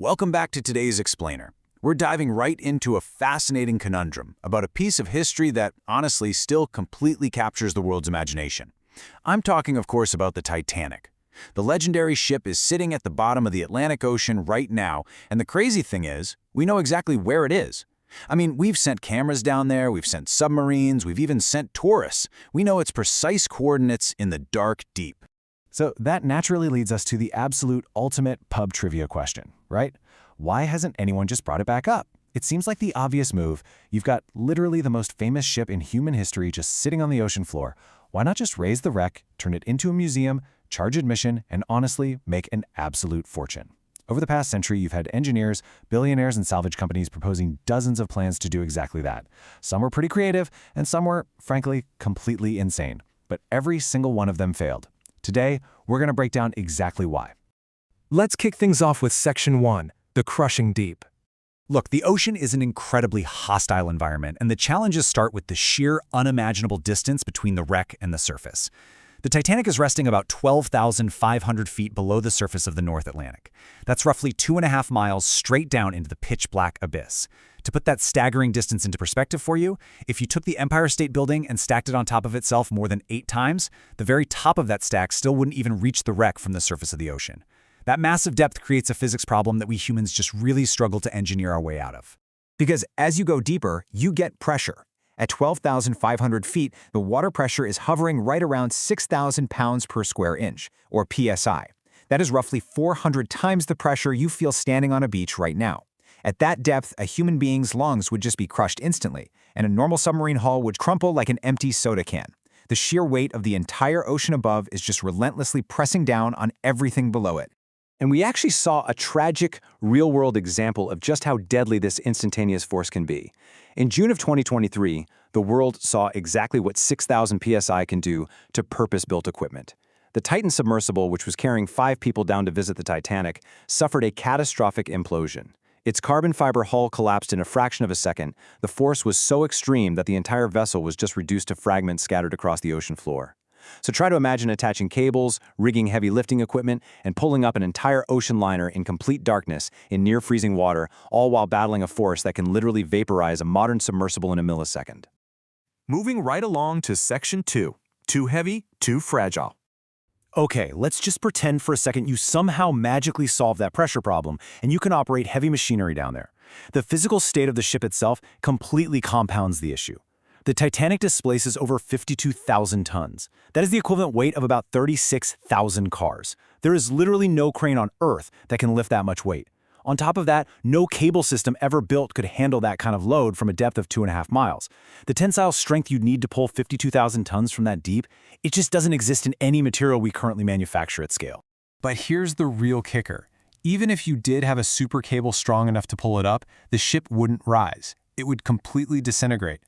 Welcome back to today's Explainer. We're diving right into a fascinating conundrum about a piece of history that, honestly, still completely captures the world's imagination. I'm talking, of course, about the Titanic. The legendary ship is sitting at the bottom of the Atlantic Ocean right now, and the crazy thing is, we know exactly where it is. I mean, we've sent cameras down there, we've sent submarines, we've even sent tourists. We know its precise coordinates in the dark deep. So that naturally leads us to the absolute ultimate pub trivia question, right? Why hasn't anyone just brought it back up? It seems like the obvious move. You've got literally the most famous ship in human history just sitting on the ocean floor. Why not just raise the wreck, turn it into a museum, charge admission, and honestly make an absolute fortune? Over the past century, you've had engineers, billionaires, and salvage companies proposing dozens of plans to do exactly that. Some were pretty creative, and some were, frankly, completely insane. But every single one of them failed. Today, we're going to break down exactly why. Let's kick things off with Section 1, the crushing deep. Look, the ocean is an incredibly hostile environment, and the challenges start with the sheer, unimaginable distance between the wreck and the surface. The Titanic is resting about 12,500 feet below the surface of the North Atlantic. That's roughly 2.5 miles straight down into the pitch-black abyss. To put that staggering distance into perspective for you, if you took the Empire State Building and stacked it on top of itself more than 8 times, the very top of that stack still wouldn't even reach the wreck from the surface of the ocean. That massive depth creates a physics problem that we humans just really struggle to engineer our way out of. Because as you go deeper, you get pressure. At 12,500 feet, the water pressure is hovering right around 6,000 pounds per square inch, or PSI. That is roughly 400 times the pressure you feel standing on a beach right now. At that depth, a human being's lungs would just be crushed instantly, and a normal submarine hull would crumple like an empty soda can. The sheer weight of the entire ocean above is just relentlessly pressing down on everything below it. And we actually saw a tragic, real-world example of just how deadly this instantaneous force can be. In June of 2023, the world saw exactly what 6,000 psi can do to purpose-built equipment. The Titan submersible, which was carrying 5 people down to visit the Titanic, suffered a catastrophic implosion. Its carbon fiber hull collapsed in a fraction of a second. The force was so extreme that the entire vessel was just reduced to fragments scattered across the ocean floor. So try to imagine attaching cables, rigging heavy lifting equipment, and pulling up an entire ocean liner in complete darkness in near-freezing water, all while battling a force that can literally vaporize a modern submersible in a millisecond. Moving right along to Section 2, too heavy, too fragile. Okay, let's just pretend for a second you somehow magically solve that pressure problem and you can operate heavy machinery down there. The physical state of the ship itself completely compounds the issue. The Titanic displaces over 52,000 tons. That is the equivalent weight of about 36,000 cars. There is literally no crane on Earth that can lift that much weight. On top of that, no cable system ever built could handle that kind of load from a depth of 2.5 miles. The tensile strength you'd need to pull 52,000 tons from that deep, it just doesn't exist in any material we currently manufacture at scale. But here's the real kicker. Even if you did have a super cable strong enough to pull it up, the ship wouldn't rise. It would completely disintegrate.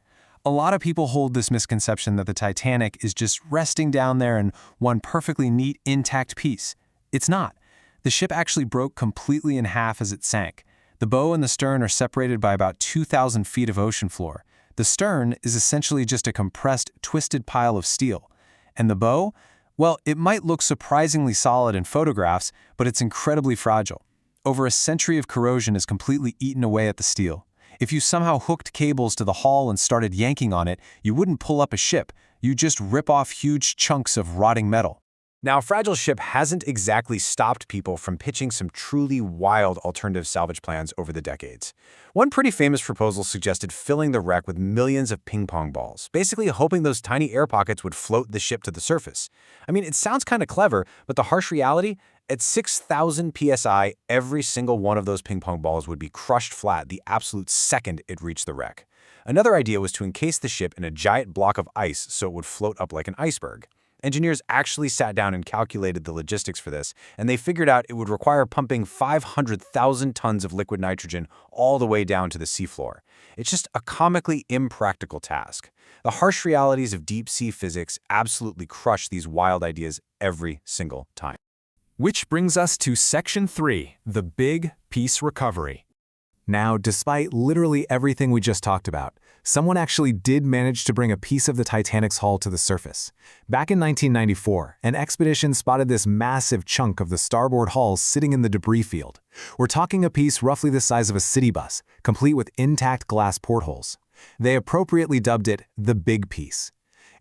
A lot of people hold this misconception that the Titanic is just resting down there in one perfectly neat, intact piece. It's not. The ship actually broke completely in half as it sank. The bow and the stern are separated by about 2,000 feet of ocean floor. The stern is essentially just a compressed, twisted pile of steel. And the bow? Well, it might look surprisingly solid in photographs, but it's incredibly fragile. Over a century of corrosion has completely eaten away at the steel. If you somehow hooked cables to the hull and started yanking on it, you wouldn't pull up a ship. You'd just rip off huge chunks of rotting metal. Now, a fragile ship hasn't exactly stopped people from pitching some truly wild alternative salvage plans over the decades. One pretty famous proposal suggested filling the wreck with millions of ping-pong balls, basically hoping those tiny air pockets would float the ship to the surface. I mean, it sounds kind of clever, but the harsh reality? At 6,000 psi, every single one of those ping-pong balls would be crushed flat the absolute second it reached the wreck. Another idea was to encase the ship in a giant block of ice so it would float up like an iceberg. Engineers actually sat down and calculated the logistics for this, and they figured out it would require pumping 500,000 tons of liquid nitrogen all the way down to the seafloor. It's just a comically impractical task. The harsh realities of deep-sea physics absolutely crush these wild ideas every single time. Which brings us to Section 3, the big piece recovery. Now, despite literally everything we just talked about, someone actually did manage to bring a piece of the Titanic's hull to the surface. Back in 1994, an expedition spotted this massive chunk of the starboard hull sitting in the debris field. We're talking a piece roughly the size of a city bus, complete with intact glass portholes. They appropriately dubbed it the Big Piece.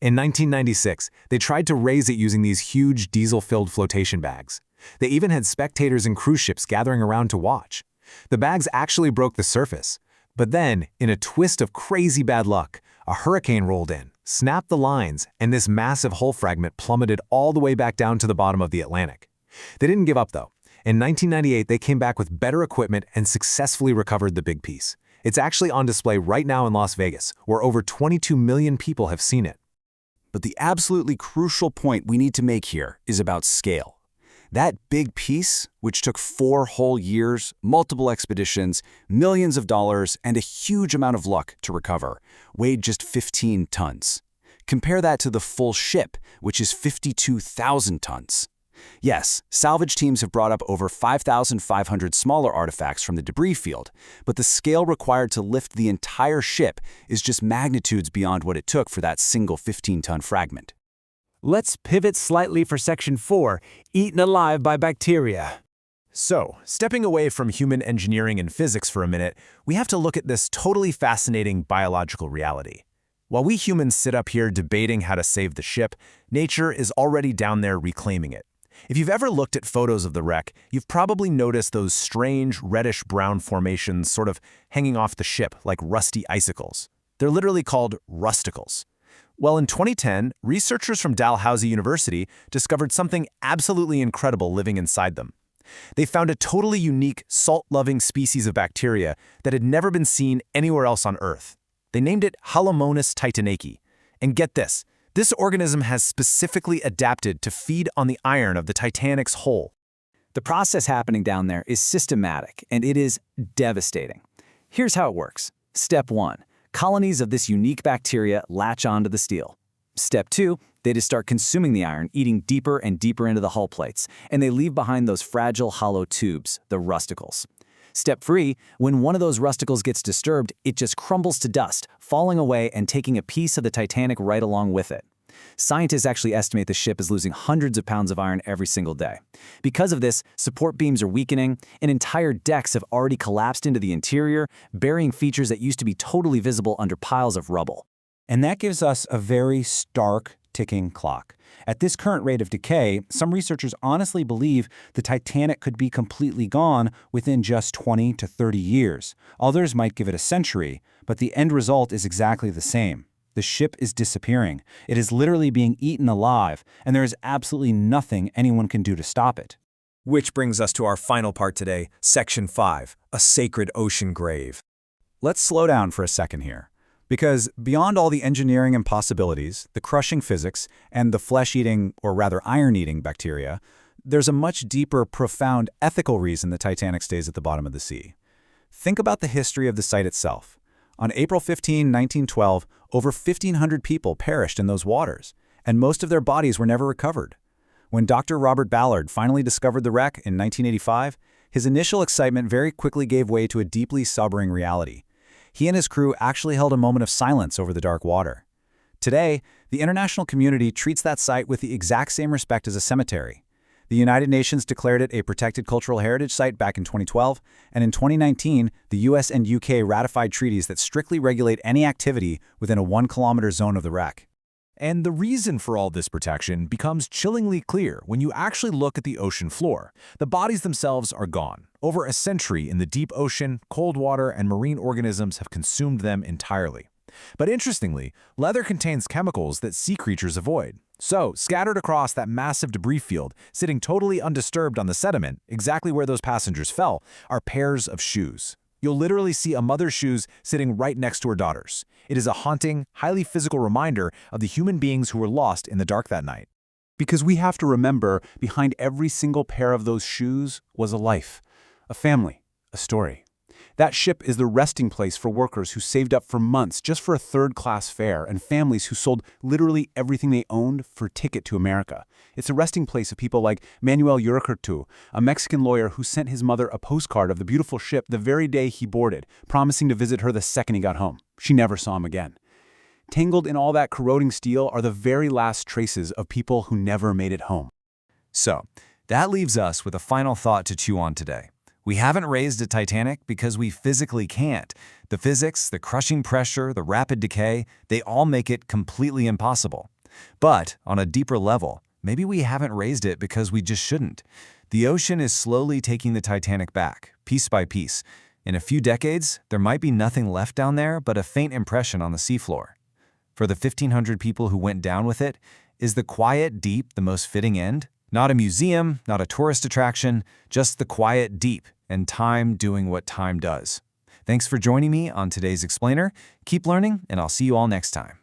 In 1996, they tried to raise it using these huge diesel-filled flotation bags. They even had spectators and cruise ships gathering around to watch. The bags actually broke the surface. But then, in a twist of crazy bad luck, a hurricane rolled in, snapped the lines, and this massive hull fragment plummeted all the way back down to the bottom of the Atlantic. They didn't give up, though. In 1998, they came back with better equipment and successfully recovered the Big Piece. It's actually on display right now in Las Vegas, where over 22 million people have seen it. But the absolutely crucial point we need to make here is about scale. That big piece, which took 4 whole years, multiple expeditions, millions of dollars, and a huge amount of luck to recover, weighed just 15 tons. Compare that to the full ship, which is 52,000 tons. Yes, salvage teams have brought up over 5,500 smaller artifacts from the debris field, but the scale required to lift the entire ship is just magnitudes beyond what it took for that single 15-ton fragment. Let's pivot slightly for Section 4, eaten alive by bacteria. So, stepping away from human engineering and physics for a minute, we have to look at this totally fascinating biological reality. While we humans sit up here debating how to save the ship, nature is already down there reclaiming it. If you've ever looked at photos of the wreck, you've probably noticed those strange reddish-brown formations sort of hanging off the ship like rusty icicles. They're literally called rusticles. Well, in 2010, researchers from Dalhousie University discovered something absolutely incredible living inside them. They found a totally unique, salt-loving species of bacteria that had never been seen anywhere else on Earth. They named it Halomonas titanicae. And get this, this organism has specifically adapted to feed on the iron of the Titanic's hull. The process happening down there is systematic, and it is devastating. Here's how it works. Step 1. Colonies of this unique bacteria latch onto the steel. Step 2. They just start consuming the iron, eating deeper and deeper into the hull plates, and they leave behind those fragile hollow tubes, the rusticles. Step 3. When one of those rusticles gets disturbed, it just crumbles to dust, falling away and taking a piece of the Titanic right along with it. Scientists actually estimate the ship is losing hundreds of pounds of iron every single day. Because of this, support beams are weakening, and entire decks have already collapsed into the interior, burying features that used to be totally visible under piles of rubble. And that gives us a very stark ticking clock. At this current rate of decay, some researchers honestly believe the Titanic could be completely gone within just 20 to 30 years. Others might give it a century, but the end result is exactly the same. The ship is disappearing. It is literally being eaten alive, and there is absolutely nothing anyone can do to stop it. Which brings us to our final part today, Section 5, a sacred ocean grave. Let's slow down for a second here. Because beyond all the engineering impossibilities, the crushing physics, and the flesh-eating, or rather iron-eating bacteria, there's a much deeper, profound ethical reason the Titanic stays at the bottom of the sea. Think about the history of the site itself. On April 15, 1912, over 1,500 people perished in those waters, and most of their bodies were never recovered. When Dr. Robert Ballard finally discovered the wreck in 1985, his initial excitement very quickly gave way to a deeply sobering reality. He and his crew actually held a moment of silence over the dark water. Today, the international community treats that site with the exact same respect as a cemetery. The United Nations declared it a protected cultural heritage site back in 2012, and in 2019, the US and UK ratified treaties that strictly regulate any activity within a 1-kilometer zone of the wreck. And the reason for all this protection becomes chillingly clear when you actually look at the ocean floor. The bodies themselves are gone. Over a century in the deep ocean, cold water and marine organisms have consumed them entirely. But interestingly, leather contains chemicals that sea creatures avoid. So, scattered across that massive debris field, sitting totally undisturbed on the sediment, exactly where those passengers fell, are pairs of shoes. You'll literally see a mother's shoes sitting right next to her daughter's. It is a haunting, highly physical reminder of the human beings who were lost in the dark that night. Because we have to remember, behind every single pair of those shoes was a life, a family, a story. That ship is the resting place for workers who saved up for months just for a third-class fare and families who sold literally everything they owned for a ticket to America. It's a resting place of people like Manuel Uricartu, a Mexican lawyer who sent his mother a postcard of the beautiful ship the very day he boarded, promising to visit her the second he got home. She never saw him again. Tangled in all that corroding steel are the very last traces of people who never made it home. So, that leaves us with a final thought to chew on today. We haven't raised a Titanic because we physically can't. The physics, the crushing pressure, the rapid decay, they all make it completely impossible. But, on a deeper level, maybe we haven't raised it because we just shouldn't. The ocean is slowly taking the Titanic back, piece by piece. In a few decades, there might be nothing left down there but a faint impression on the seafloor. For the 1,500 people who went down with it, is the quiet deep the most fitting end? Not a museum, not a tourist attraction, just the quiet deep and time doing what time does. Thanks for joining me on today's Explainer. Keep learning, and I'll see you all next time.